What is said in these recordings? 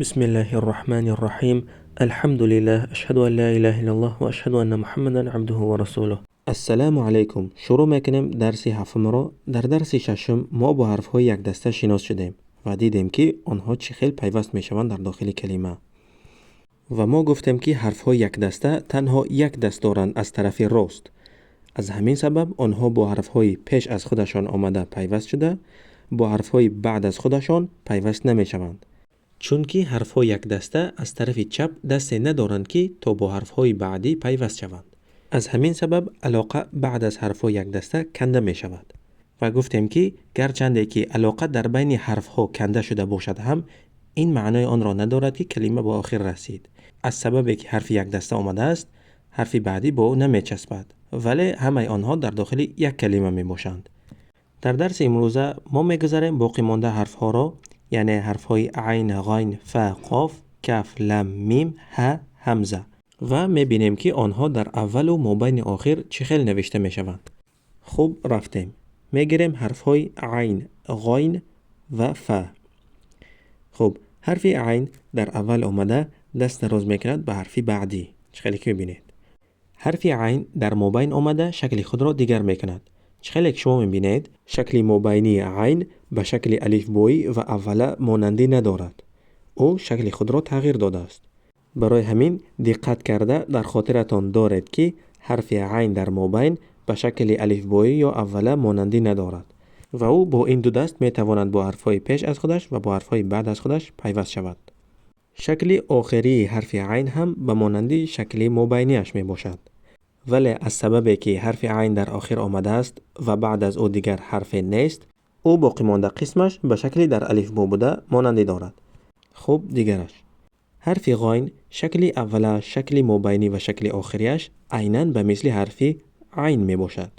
بسم الله الرحمن الرحیم. الحمد لله، اشهد ان لا اله الا الله و اشهد ان محمدا عبده و رسوله. السلام علیکم. شروع میکنیم درس هفتم را. در درس ششم ما با حرف های یک دسته شناس شدیم و دیدیم که آنها چه خیل پیوست میشوند در داخل کلمه. و ما گفتیم که حرف های یک دسته تنها یک دست دارند از طرف راست. از همین سبب آنها با حرف های پیش از خودشان آمده پیوست شده، با حرف های بعد از خودشان پیوست نمیشوند. چون که حرف های یک دسته از طرف چپ دسته ندارند که تا با حرف های بعدی پیوست شوند. از همین سبب علاقه بعد از حرف های یک دسته کنده می شود. و گفتیم که گرچنده که علاقه در بین حرف ها کنده شده باشد هم این معنای آن را ندارد که کلمه با آخر رسید. از سببی که حرف یک دسته آمده است، حرف بعدی با او نمی چسبد، ولی همه آنها در داخل یک کلمه می باشند. در درس امروزه ما میگذاریم باقی مانده حرف ها را، یعنی حرف های عین، غین، ف، قاف، کف، لم، میم، ه، همزه، و میبینیم که آنها در اول و مابین آخر چه خیل نوشته میشوند. خوب، رفتیم. میگیریم حرف های عین، غین و ف. خوب، حرف عین در اول آمده دست دراز میکند به حرف بعدی. چه خیلی که میبینید. حرف عین در مابین آمده شکل خود را دیگر میکند. چه خیلی که شما میبینید شکل مابینی عین به شکل الف بایی و اوله مانندی ندارد. او شکل خود را تغییر داده است. برای همین دقت کرده در خاطرتان دارید که حرف عین در مابین به شکل الف بایی یا اوله مانندی ندارد و او با این دو دست میتواند با حرفهای پیش از خودش و با حرفهای بعد از خودش پیوست شود. شکل آخری حرف عین هم به مانندی شکل مابینیش می باشد. ولی از سببی که حرف عین در آخر آمده است و بعد از او دیگر حرف نیست، او باقی مانده قسمش به شکلی در الف با بوده مانندی دارد. خوب، دیگرش حرف غین شکل اولش، شکل مابینی و شکل آخریش عیناً به مثل حرف عین می باشد.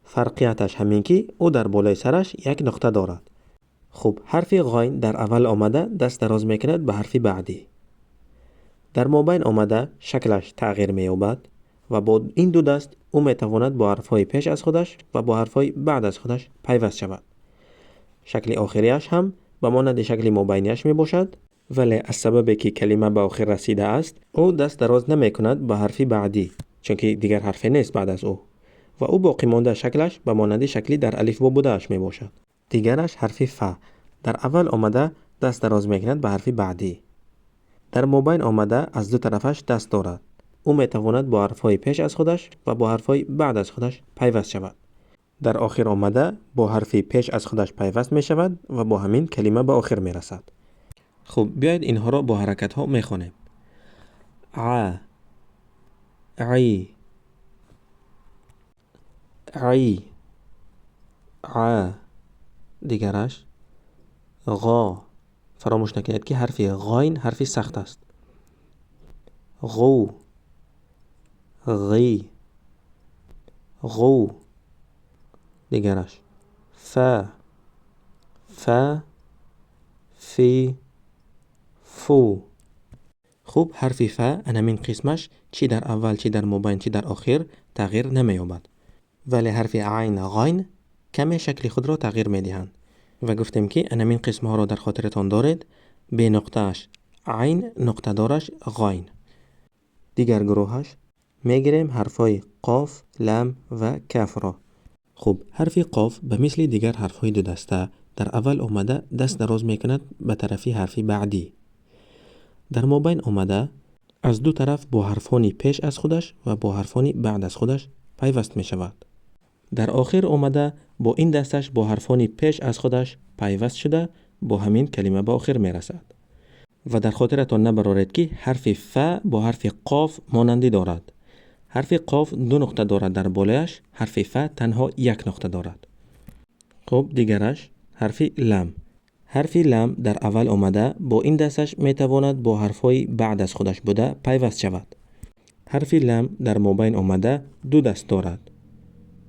فرقیتش همین که او در بالای سرش یک نقطه دارد. خوب، حرف غین در اول آمده دست دراز میکند به حرف بعدی. در مابین آمده شکلش تغییر می‌یابد و با این دو دست او میتواند با حرفهای پیش از خودش و با حرفهای بعد از خودش پیوست شود. شکل آخریش هم به مانند شکل مابینیش می باشد، ولی از سببی که کلمه به آخر رسیده است او دست دراز نمی کند به حرف بعدی، چون که دیگر حرف نیست بعد از او، و او باقی مانده شکلش به مانند شکلی در الف با بودهش می باشد. دیگرش حرف ف در اول آمده دست دراز می کند به حرف بعدی. در مابین آمده از دو طرفش دست دارد. او میتواند با حرفهای پیش از خودش و با حرفهای بعد از خودش پیوست شود. در آخر آمده با حرفی پیش از خودش پیوست می شود و با همین کلمه به آخر می رسد. خب، بیایید اینها را با حرکت ها می خوانیم. ع، عی، عی، ع. دیگرش غا. فراموش نکنید که حرف غین حرفی سخت است. غو، غی، غو. دیگرش ف، ف، فی، فو. خوب، حرف ف انمین قسمش چی در اول، چی در مابین، چی در آخر تغییر نمی‌یابد، ولی حرف عین، غین کمی شکل خود را تغییر می‌دهند و گفتیم که انمین قسم ها را در خاطرتان دارید. به نقطهش عین، نقطه دارش غین. دیگر گروهش میگیریم حرفای قاف، لم و کف را. خوب، حرف قاف به مثل دیگر حرفهای دو دسته در اول آمده دست دراز میکند به طرفی حرف بعدی. در مابین آمده از دو طرف با حرفانی پیش از خودش و با حرفانی بعد از خودش پیوست می شود. در آخر آمده با این دستش با حرفانی پیش از خودش پیوست شده، با همین کلمه به آخر می رسد. و در خاطرتان نبرارید که حرف ف با حرف قاف مانندی دارد. حرف قاف دو نقطه دارد در بالایش، حرف ف تنها یک نقطه دارد. خب، دیگرش حرف لم. حرف لم در اول آمده با این دستش میتواند با حرفهای بعد از خودش بوده پیوست شود. حرف لم در مابین آمده دو دست دارد.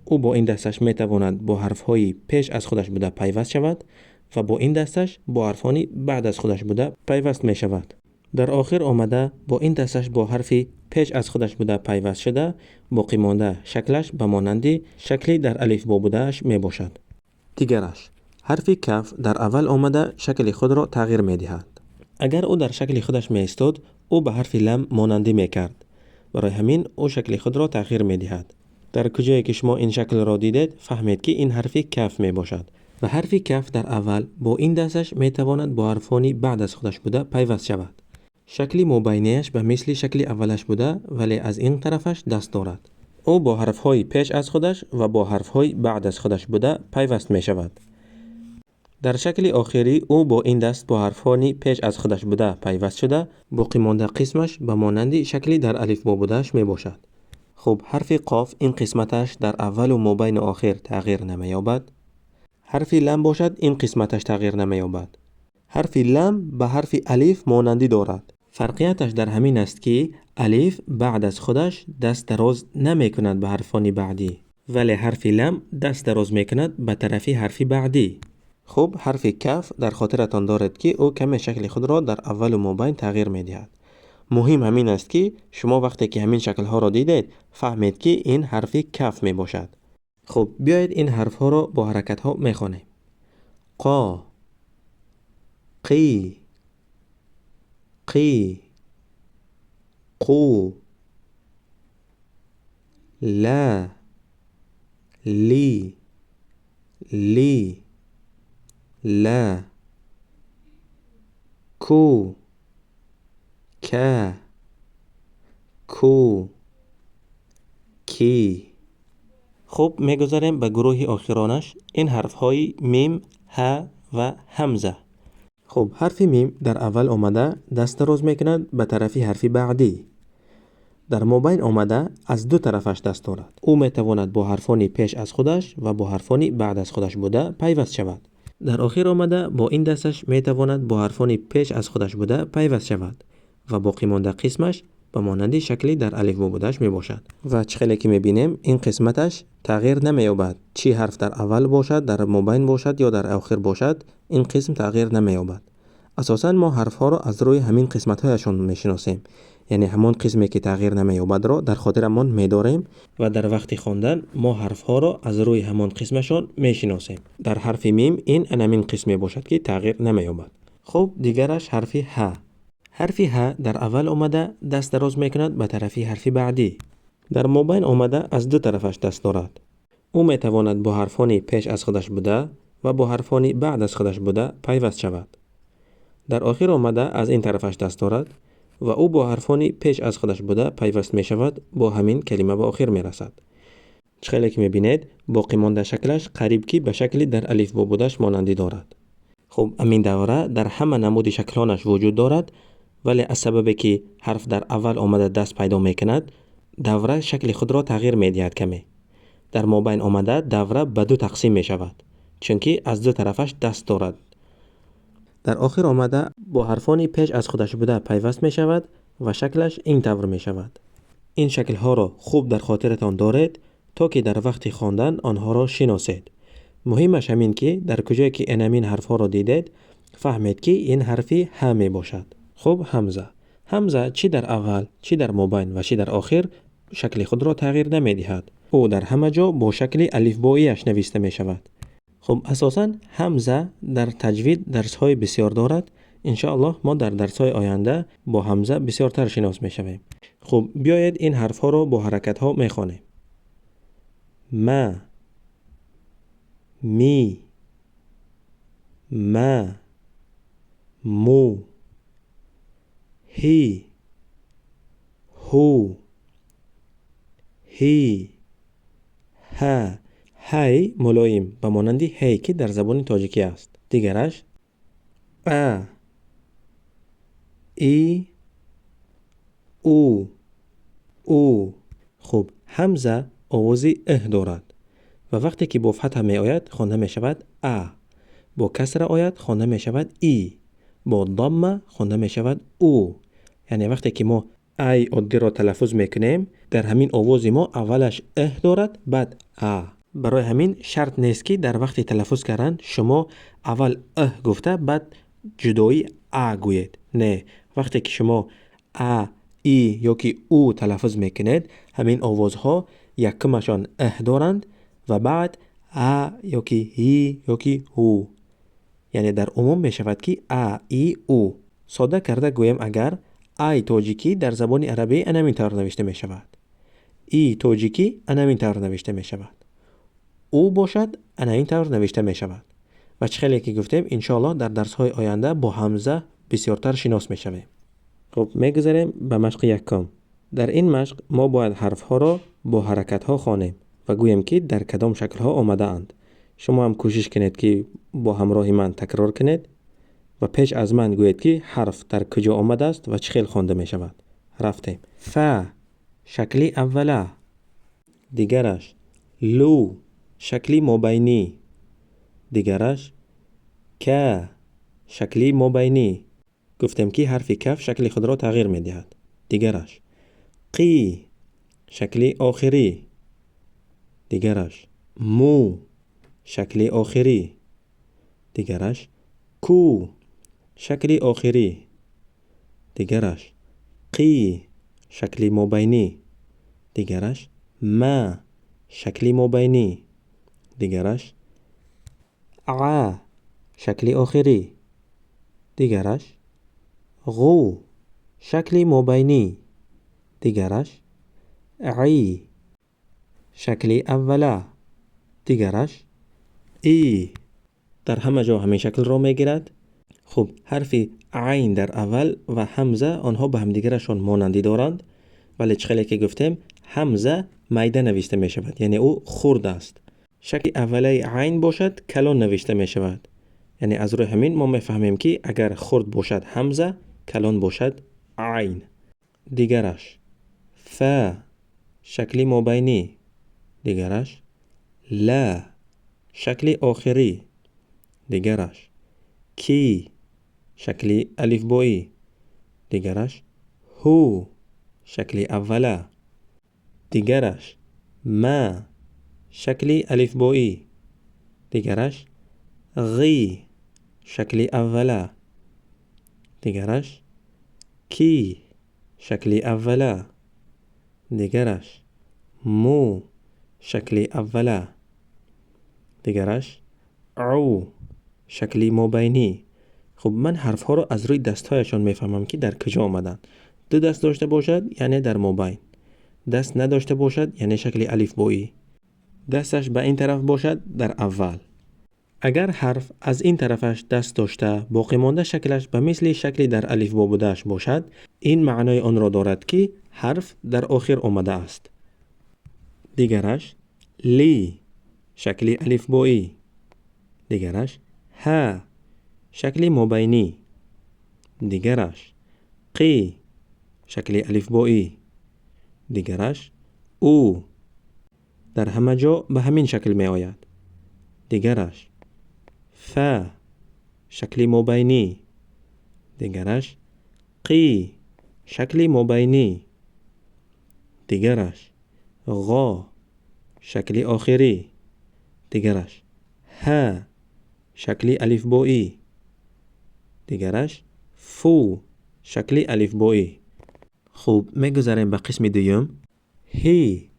او با این دستش میتواند با حرفهای پیش از خودش بوده پیوست شود و با این دستش با حرفانی بعد از خودش بوده پیوست می شود. در آخر آمده با این دستش با حرفی پیش از خودش بوده پیوست شده، باقی مانده شکلش به مانندی شکلی در الف با بودهش می باشد. دیگرش حرف کف در اول آمده شکل خود را تغییر می دهد. اگر او در شکل خودش می ایستاد او به حرف لم مانندی می کرد. برای همین او شکل خود را تغییر می دهد. در کجایی که شما این شکل را دیدید فهمید که این حرف کف می باشد و حرف کف در اول با این دستش می تواند با حرفانی بعد از خودش بوده پیوست شود. شکلی مابینیش به مثل شکل اولش بوده ولی از این طرفش دست دارد. او با حرفهای پیش از خودش و با حرفهای بعد از خودش بوده پیوست می شود. در شکل آخری او با این دست با حرفانی پیش از خودش بوده پیوست شده، باقی مانده قسمش به مانند شکلی در الفبا بودهش می باشد. خب حرف قاف این قسمتش در اول و مابین و آخر تغییر نمی یابد. حرف لم باشد این قسمتش تغییر نمی یابد. حرف لم به حرف الف مانندی دارد. فرقیتش در همین است که الف بعد از خودش دست دراز نمی کند به حرفانی بعدی ولی حرف لم دست دراز می کند به طرف حرف بعدی. خب حرف کف در خاطرتان دارد که او کم شکل خود را در اول و مابین تغییر می دهد. مهم همین است که شما وقتی که همین شکل ها را دیدید فهمید که این حرف کف می باشد. خب بیایید این حرف ها را با حرکت ها می خوانیم. قا، قی، قی، قو، لا، لی، لی، لا، کو، کا، کو، کی. خب میگذاریم به گروه آخرانش. این حرف های میم، ه و همزه. خب حرف میم در اول آمده دست دراز میکند به طرف حرف بعدی. در مابین آمده از دو طرفش دست دارد. او میتواند با حرفانی پیش از خودش و با حرفانی بعد از خودش بوده پیوست شود. در آخر آمده با این دستش میتواند با حرفانی پیش از خودش بوده پیوست شود و باقی مانده قسمش به مانند شکلی در الفبا بودهش می باشد. و چخیلی که می بینیم این قسمتش تغییر نمی یابد. چی حرف در اول باشد، در مابین باشد یا در آخر باشد، این قسم تغییر نمی یابد. اساساً ما حرف ها را از روی همین قسمت هایشون می شناسیم. یعنی همون قسمی که تغییر نمی یابد را در خاطرمان می داریم و در وقت خواندن ما حرف ها را از روی همون قسمشون می شناسیم. در حرف میم این همین قسمی باشد که تغییر نمی یابد. خب دیگرش حرف ه. حرف ه در اول آمده دست دراز میکند به طرف حرف بعدی. در مابین آمده از دو طرفش دست دارد. او میتواند با حرفانی پیش از خودش بوده و با حرفانی بعد از خودش بوده پیوست شود. در آخر آمده از این طرفش دست دارد و او با حرفانی پیش از خودش بوده پیوست می شود، با همین کلمه به آخر می رسد. چخیلی که می بینید باقی مانده شکلش قریب که به شکلی در الفبا بودهش مانندی دارد. خب همین دوره در همه نمود شکلانش وجود دارد ولی از سببی که حرف در اول آمده دست پیدا می کند دوره شکل خود را تغییر می دهد کمی. در مابین آمده دوره به دو تقسیم می شود چونکه از دو طرفش دست دارد. در آخر آمده با حرفانی پیش از خودش بوده پیوست می شود و شکلش این طور می شود. این شکل ها را خوب در خاطرتان دارید تا که در وقت خواندن آنها را شناسید. مهمش همین که در کجایی که این حرف ها را دیدید فهمید که این حرفی ه می باشد. خب همزه. همزه چی در اول، چی در مابین و چی در آخر شکل خود را تغییر نمی دهد. او در همه جا با شکل الفباییش نوشته می شود. خب اساساً همزه در تجوید درس های بسیار دارد. انشاءالله ما در درس های آینده با همزه بسیار تر شناس می شویم. خب بیایید این حرف ها را با حرکت ها می خوانیم. ما، می، ما، مو، هی، هو، هی، ها. هی ملایم به مانندی هی که در زبان تاجیکی است. دیگرش ا، ای، او، او. خب همزه آوازی اه دارد و وقتی که با فتح می آید خوانده می شود ا، با کسر آید خوانده می شود ای، با ضمه خوانده می شود او. یعنی وقتی که ما ای عادی را تلفظ میکنیم در همین آواز ما اولش اه دارد بعد ا. برای همین شرط نیست که در وقت تلفظ کردن شما اول اه گفته بعد جدایی ا گویید. نه، وقتی که شما ا، ای یا که او تلفظ میکنید همین آوازها یکمشان اه دارند و بعد ا یا که هی یا که هو. یعنی در عموم می شود که ا، ای، او. ساده کرده گویم اگر ای تاجیکی در زبان عربی انمین طور نوشته می شود. ای تاجیکی انمین طور نوشته می شود. او باشد انمین طور نوشته می شود. و چه خیلی که گفتیم انشاءالله در درس های آینده با همزه بسیارتر شناس می شویم. خب میگذاریم به مشق یکم. در این مشق ما باید حرف ها را با حرکت ها خوانیم و گویم که در کدام شکل ها آمده اند. شما هم کوشش کنید که با همراه من تکرار کنید و پیش از من گویید که حرف در کجا آمده است و چه خیلی خوانده می شود. رفتیم. ف شکلی اوله. دیگرش لو شکلی مابینی. دیگرش ک شکلی مابینی. گفتم که حرف کف شکل خود را تغییر می دهد. دیگرش قی شکلی آخری. دیگرش مو شکلی آخری. دیگرش کو شکلی آخری. دیگرش قی شکلی مابینی. دیگرش ما شکلی مابینی. دیگرش ع شکلی آخری. دیگرش غو شکلی مابینی. دیگرش عی شکلی اوله. دیگرش ای. در همه جا همین شکل را می گیرد. خب حرف عین در اول و همزه آنها به هم دیگرشان مانندی دارند، ولی چخیلی که گفتیم همزه میده نوشته می شود، یعنی او خرد است. شکل اوله عین باشد کلان نوشته می شود، یعنی از روی همین ما می فهمیم که اگر خرد باشد همزه، کلان باشد عین. دیگرش ف شکلی مابینی. دیگرش لا شکلی آخری. دیگرش کی شکلی الف بایی. دیگرش هو شکلی اوله. دیگرش ما شکلی الف بایی. دیگرش غی شکلی اوله. دیگرش کی شکلی اوله. دیگرش مو شکلی اوله. دیگرش عو شکلی مابینی. خب من حرف ها رو از روی دست هایشان میفهمم که در کجا آمدن. دو دست داشته باشد یعنی در مابین. دست نداشته باشد یعنی شکل الف بایی. دستش به این طرف باشد در اول. اگر حرف از این طرفش دست داشته باقی مانده شکلش به مثل شکلی در الف با بودهش باشد، این معنای آن را دارد که حرف در آخر آمده است. دیگرش لی شکلی الف بایی. دیگرش ها شکلی مابینی. دیگرش قی شکلی الف بایی. دیگرش او. در همه جا به همین شکل می آید. دیگرش ف شکلی مابینی. دیگرش قی شکلی مابینی. دیگرش غا شکلی آخری. دیگرش ها شکلی الف بایی. دیگرش فو شکلی الف بایی. خوب میگذاریم به قسم دوم. هی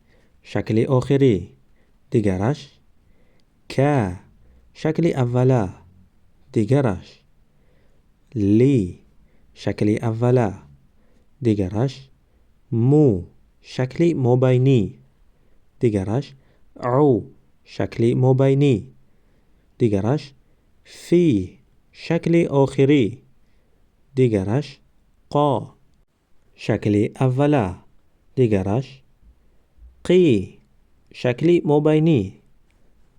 شکلی آخری. دیگرش که شکلی اوله. دیگرش لی شکلی اوله. دیگرش مو شکلی مابینی. دیگرش عو شکلی مابینی. دیگرش فی شکلی آخری. دیگرش قا شکلی اوله. دیگرش قی شکلی مابینی.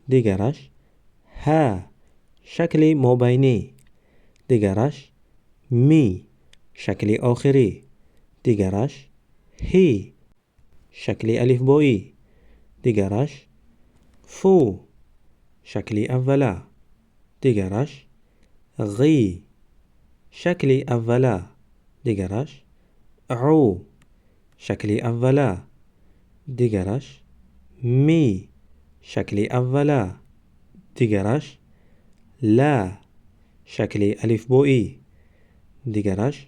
دیگرش ها شکلی مابینی. دیگرش می شکلی آخری. دیگرش هی شکلی الف بایی. دیگرش فو شکلی اوله. دیگرش غی شکلی اوله. دیگرش عو شکلی اوله. دیگرش می شکلی اوله. دیگرش لا شکلی الف بایی. دیگرش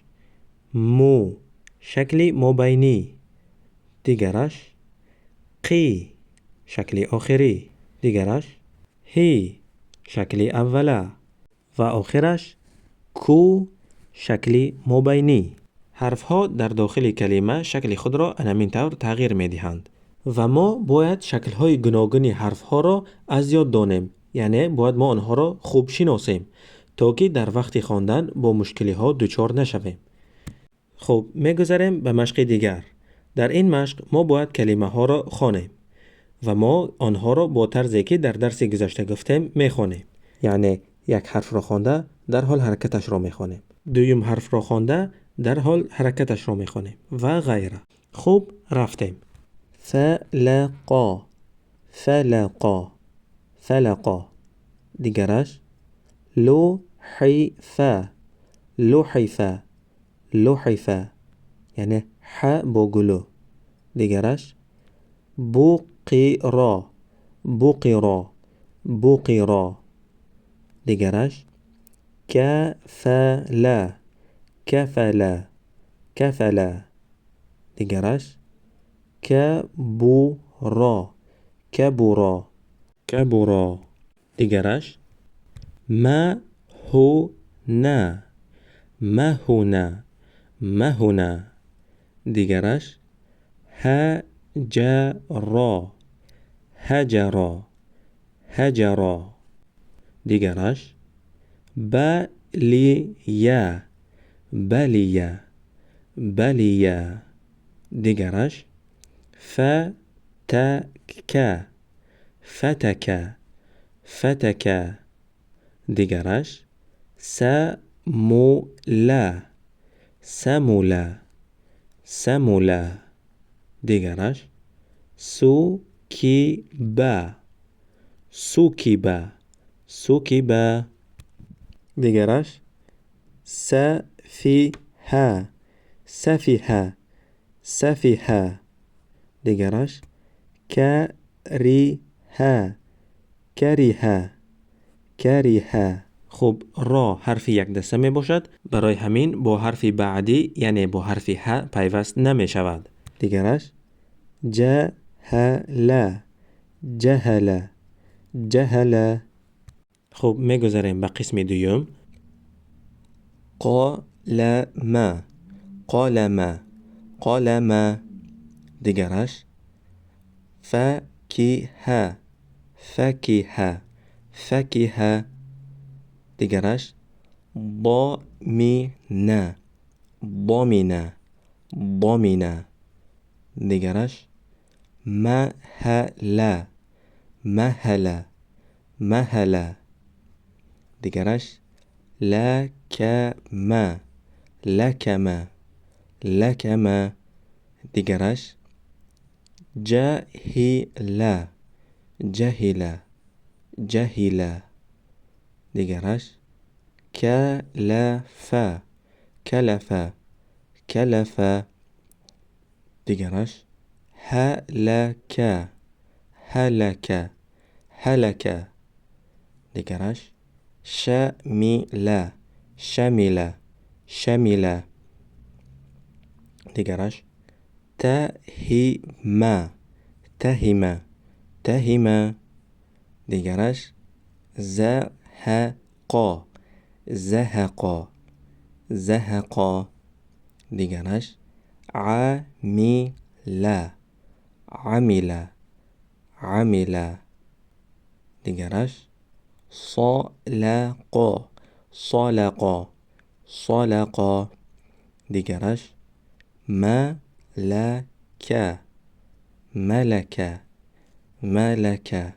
مو شکلی مابینی. دیگرش قی شکلی آخری. دیگرش هی شکلی اوله. و آخرش کو شکلی مابینی. حرف ها در داخل کلمه شکل خود را همین طور تغییر می دهند و ما باید شکل های گوناگون حرف ها را از یاد دانیم، یعنی باید ما آنها را خوب شناسیم تا که در وقت خواندن با مشکلی ها دچار نشویم. خب میگذاریم به مشق دیگر. در این مشق ما باید کلمه ها را خوانیم و ما آنها را با طرزی که در درس گذشته گفتیم میخوانیم. یعنی یک حرف را خوانده در حال حرکتش را میخوانیم، دویم حرف را خوانده در حال حرکتش را میخوانیم و غیره. خوب رفتیم. فلقا، فلقا، فلقا. دیگرش لحفه، لحفه، لحفه، یعنی ح با گلو. دیگرش بقرا، بقرا، بقرا. دیگرش کفلا، کفلا، کفلا. دیگرش کبرا، کبرا، کبرا. دیگرش مهنا، مهنا، مهنا. دیگرش هجرا، هجرا، هجرا. دیگرش بلیا، بلیا، بلیا. دیگرش فتک، فتک، فتک. دیگرش سمولا، سمولا، سمولا. دیگرش سوکیبا، سوکیبا، سوکیبا. دیگرش سفیه، سفیه، سفیه. دیگرش کریه، کریه، کریه. خب را حرف یک دسته می باشد، برای همین با حرف بعدی یعنی با حرف ه پیوست نمی شود. دیگرش جهل، جهل، جهل. خب می گذاریم به قسم دوم. قلم، قلم، قلم. دیگرش فکیه، فکیه، فکیه. دیگرش ضامنه، ضامنه، ضامنه. دیگرش مهله، مهله، مهله. دیگرش لکمه، لکمه، لکمه. دیگرش جهله، جهله، جهله. دیگرش کلفه، کلفه، کلفه. دیگرش هلکه، هلکه، هلکه. دیگرش شمیله، شمیله، شمیله. دیگرش تهمه، تهمه، تهمه. دیگرش زهقا، زهقا، زهقا. دیگرش عمیله، عمیله، عمیله. دیگرش صلقا، صلقا، صلقا. دیگرش ملکه، ملکه، ملکه.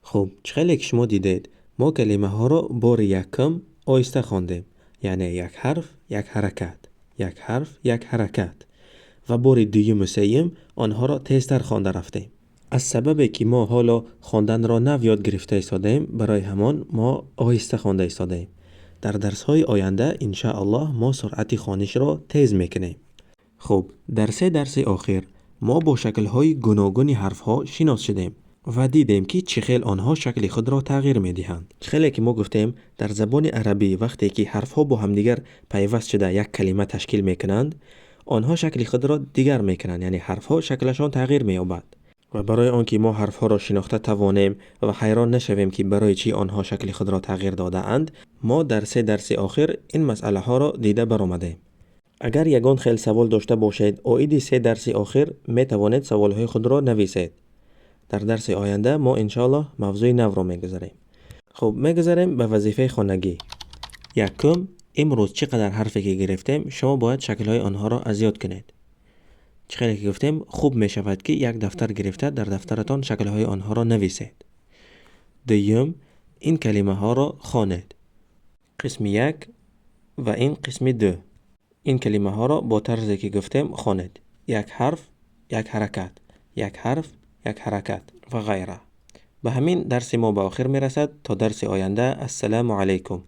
خب چخیلی که شما دیدید ما کلمه ها را بار یکم آیسته خواندیم، یعنی یک حرف یک حرکت، یک حرف یک حرکت، و بار دوم و سوم آنها را تیزتر خوانده رفتیم. از سببی که ما حالا خواندن را نو یاد گرفته ایستادیم، برای همان ما آهسته خوانده ایستادیم. در درس های آینده انشاءالله ما سرعت خوانش را تیز میکنیم. خب در 3 درس آخر ما با شکل های گوناگون حرف ها شناس شدیم و دیدیم که چخیل آنها شکل خود را تغییر میدهند. چخیلی که ما گفتیم در زبان عربی وقتی که حرف ها با همدیگر پیوست شده یک کلمه تشکیل میکنند، آنها شکل خود را دیگر میکنند، یعنی حرف ها شکلشان تغییر مییابد. و برای آنکه ما حرفها را شناخته توانیم و حیران نشویم که برای چی آنها شکل خود را تغییر داده اند، ما در 3 درس آخر این مسئله ها را دیده برآمدیم. اگر یگان خیل سوال داشته باشید، عاید 3 درس آخر می توانید سوال های خود را نویسید. در درس آینده ما انشالله موضوع نو را میگذاریم. خب میگذاریم به وظیفه خانگی. یکم، امروز چقدر حرفی که گرفتیم شما باید شکل‌های آنها را از یاد کنید. چقدر که گفتیم خوب می شود که یک دفتر گرفته در دفترتان شکل‌های آنها را نویسید. دوم، این کلمه ها را خوانید. قسم 1 و این قسم 2. این کلمه ها را با طرزی که گفتیم خوانید. یک حرف، یک حرکت، یک حرف، یک حرکت و غیره. به همین درس ما به آخر می رسد. تا درس آینده، السلام علیکم.